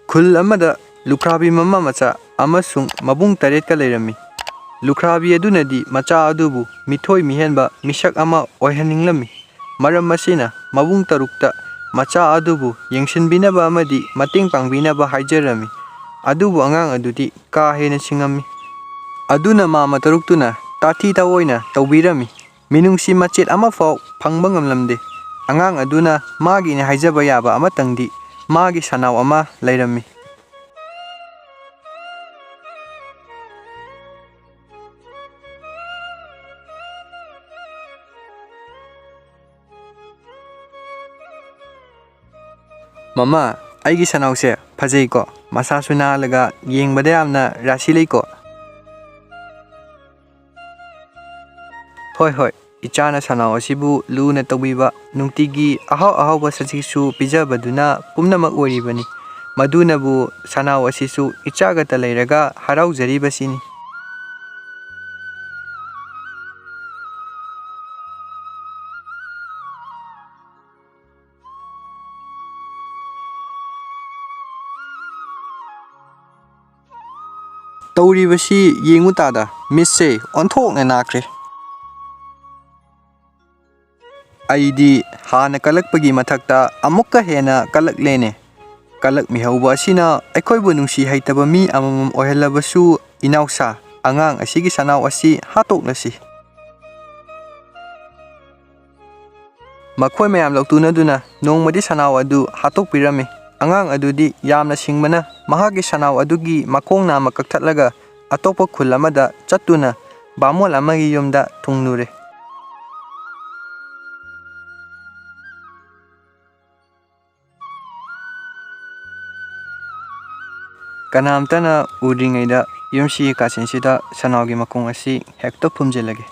Khul amada lukrabi mama macha Amasung mabung taret ka leirami. Lukrabi adunadi macha adubu mithoi mihenba misak ama oihaninglami. Maram masina mabung tarukta macha adubu yengshinbinaba amadi mating pangbinaba haijarami. Adubu angang adudi ka hena singami. Aduna mama taruktuna tathi tawoina tawbirami. Minungsi machet ama fau phangba ngamlamde. Angang aduna magi ne haijaba yaba amatangdi magi sanaw ama leirami. Mama, aigi sanaw se phajai ko masa suna laga yengbada yamna rasi lei ko. Hoi ichana sanaw asibu luna tawbiba nungtigi ahaw ba sajisu pijabaduna pumnamak oribani. Madunabu sanaw asisu ichaga ta leiraga harau jaribasini. Tauribasi yengutada misse onthokna nakre. Aidi hana kalakpagi mathakta amukka hena kalak lene. Kalak mihauba asina aikhoibu nungsi haitaba mi amamam oihalabasu inausa angang asigi sanaw asi hatoknasi. Makhoi mayam lautunaduna nongmadi sanaw adu hatokpirami. Angang adudi yamna singbana mahagi sanaw adugi makongna makaktatlaga atopa khul amada chattuna bamol amagi yumda thungnure. Kanamtana udringaida yumsi kasinsida sanawgi makong asi hekto phumjelage.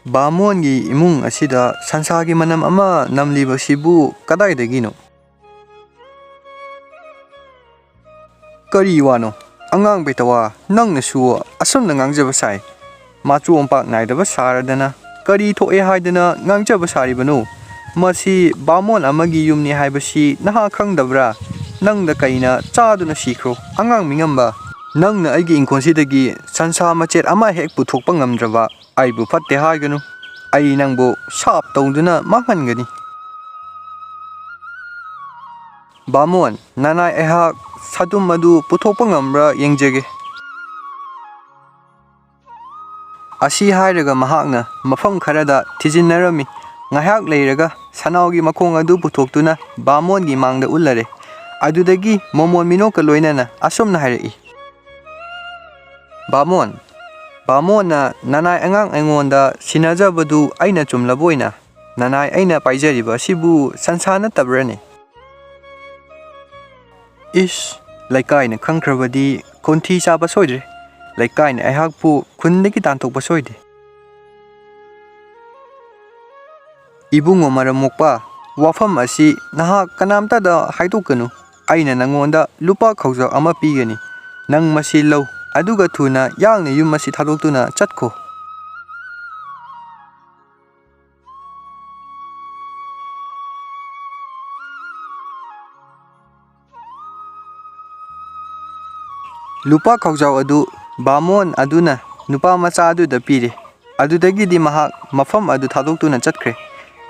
Bamongi imung asida sansagi manam ama namliba sibu kadaidagino. Kari wano angang betawa nang nasu asum na ngangjaba sai machu ompak naidaba saradana kari thoe haidana ngangjaba saribano masi bamon amagi yumni haibasi naha khangdabra nang da kaina chaduna sikro angang mingamba nang na aigi inkonsidagi sansa machet ama hek puthokpa ngamdraba aibu fatte haiganu ai nangbo sap tawduna mahangani. Bamon nanai ehak sadum madu puthokpa ngamra yengjage. Asi hairaga mahakna mafam kharada thijinarami ngahak leiraga sanawgi makong adu puthoktuna bamongi mangda ullare. Adudagi momon minoka loinana asumna hairai. Bamona nanai angang aingonda sinajabadu aina chumlaboina nanai aina paijariba sibu sansana tabrani. Ish laikai na khangkrabadi konthi chaba soidre laikai na aihakpu khundagi tantokpa soide. Ibungo maramokpa wafam asi nahak kanamtada haidokanu aina nangonda lupa khaujak ama pigani nang masi lau aduga thuna yangna yum masi thadoktuna chatko. Lupa khaujau adu bamon aduna nupa macha adu da pire adudagi di mahak mafam adu thadoktuna chatkre.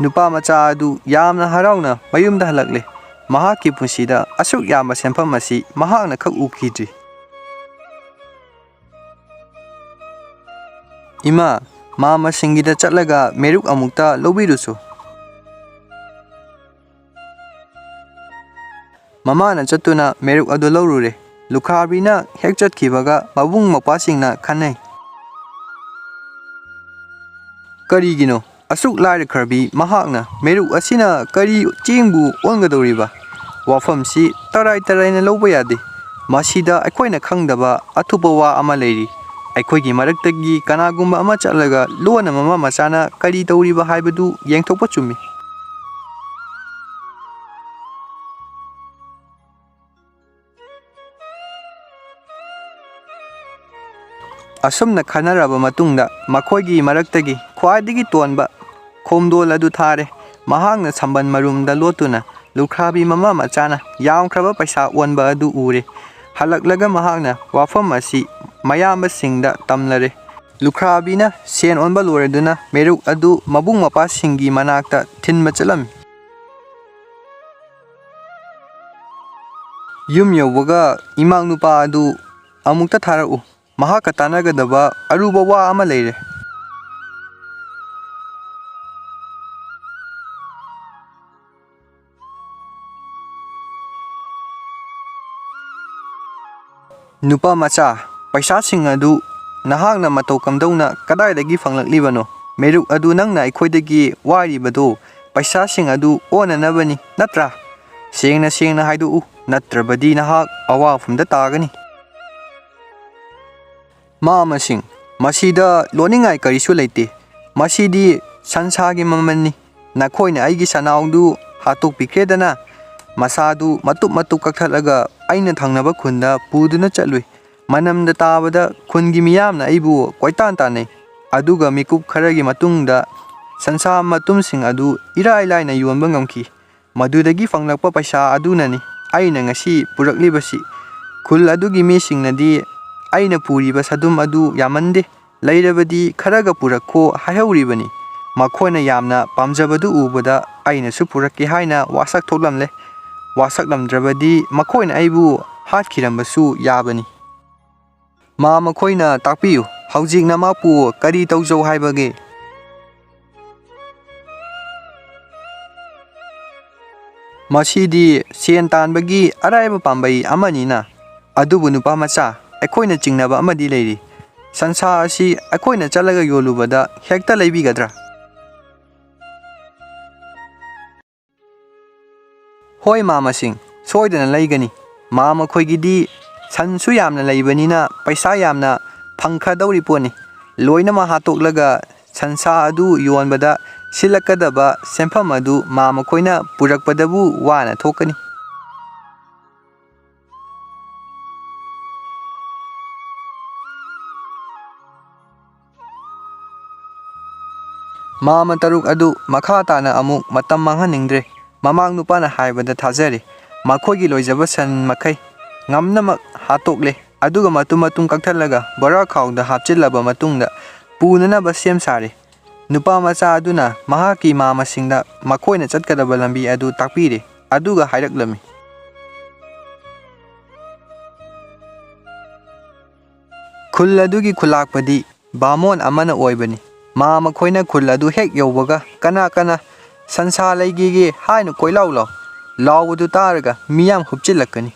Nupa macha adu yamna harauna mayumda halakle mahakki punsida asuk yamba senpham asi mahakna khak ukidri. Ima mama singida chatlaga meruk amukta lobirusu. Mama na chattuna meruk adu lorure. Lukhabina hek chatkibaga mabung mapasingna khanai. Karigino asuk laire kharbi mahakna meruk asina kari chingbu ongadoriba. Wafamsi tarai na loba yade. Masida aikhoina khangdaba athupa wa ama leiri. Aikhoigi maraktagi kanagumba ama chatlaga lona mama machana kari tawriba haibadu yengthokpa chumi. asumna khanaraba matungda makhoigi maraktagi khwaidagi tonba khomdol adu thare mahangna samban marumda lotuna lukhrabi mama machana yaamkhraba paisa onba adu ure halaklaga mahangna wafam asi mayamba singda tamlare lukrabina sen onba loreduna meruk adu mabung mapa singi manakta thinma chalam yum yowaga imang nupa adu amukta tharau mahaka tanagadaba aruba wa ama leire nupa macha paisa sing adu nahangna matau kamdauna kadaidagi fanglakliबनो meruk adu nangna ikhoidagi waribado paisa sing adu onanabani natra sengna haidu natrabadi nahak awafumda tagani Mamasing masida loningai karisu leite masidi sansagi mamanni nakhoina aigi sanaudu hatuk pikredana masadu matup kakthalaga aina thangnaba khunda puduna chalui manamda tabada khungi miyamna aibu koitan tane aduga mikup kharagi matungda sansa matumsing adu irai laina yonba ngamki madudagi fanglakpa paisa adunani aina ngasi puraklibasi khul adugi misingnadi aina puriba sadum adu yamande leirabadi kharaga purakko hayauribani makhona yamna pamjabadu ubada aina su purakki haina wasak tholamle wasak lamdrabadi makhoina aibu hatkirambasu yabani ma makhoina takpiyu haujingna mapu kari tawjau haibage masidi sen tanbagi araiba pambai amanina adubu nupa macha aikoina chingnaba amadi leiri sansa asi aikoina chalaga yolubada hekta leibigadra hoi mamasing soidana leigani mama khoigidi sansu yamna leibanina paisa yamna phangkhadawri poni loina ma hatoklaga sansa adu yonbada silakadaba sempham adu mama khoina purakpadabu wana thokani Mama Taruk adu makha tana amuk matam manghaningdre mamang nupana haibada thajari makhoigi loijaba san makai ngamnamak hatokle aduga matum kakthalaga bora khawda hapchilaba matungda punanaba sem sare nupa macha aduna mahaki mama singda makhoina chatkadaba lambi adu takpire aduga hairaklami khul adugi khulakpadi bamon amana oibani Mama khoina khul adu hek yobaga kana sansa leigige hainu koilaw lawdu taraga miyam hupchilakani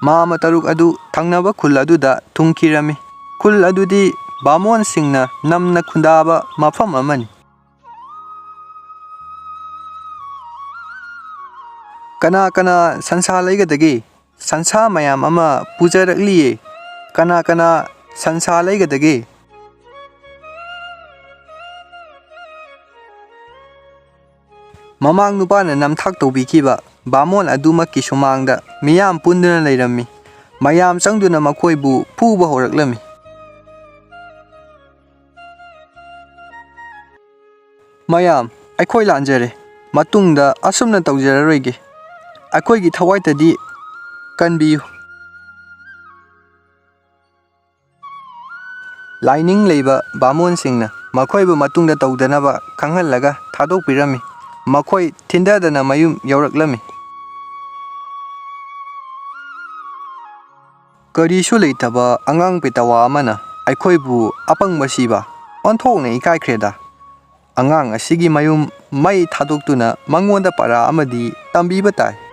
Mama Taruk adu thangnaba khul aduda thungkirami khul adudi bamon singna namna khundaba mafam amani kana sansa leigadagi sansa mayam ama pujarakliye kana sansa leigadagi mamang nupana namthak tobikhiba bamon adumakki sumangda miyam punduna leirami mayam changduna makhoibu puba horaklami mayam aikhoi lanjare matungda asumna tawjararoige aikhoigi thawaitadi kanbiyu Lining leiba bamon singna makhoibu matungda tawdanaba khanghallaga thadokpirami makhoi thindadana mayum yauraklami karisu leitaba angang petawa amana aikhoibu apangmasiba onthokna ikaikreda angang asigi mayum mai thadoktuna mangonda para amadi tambiba tai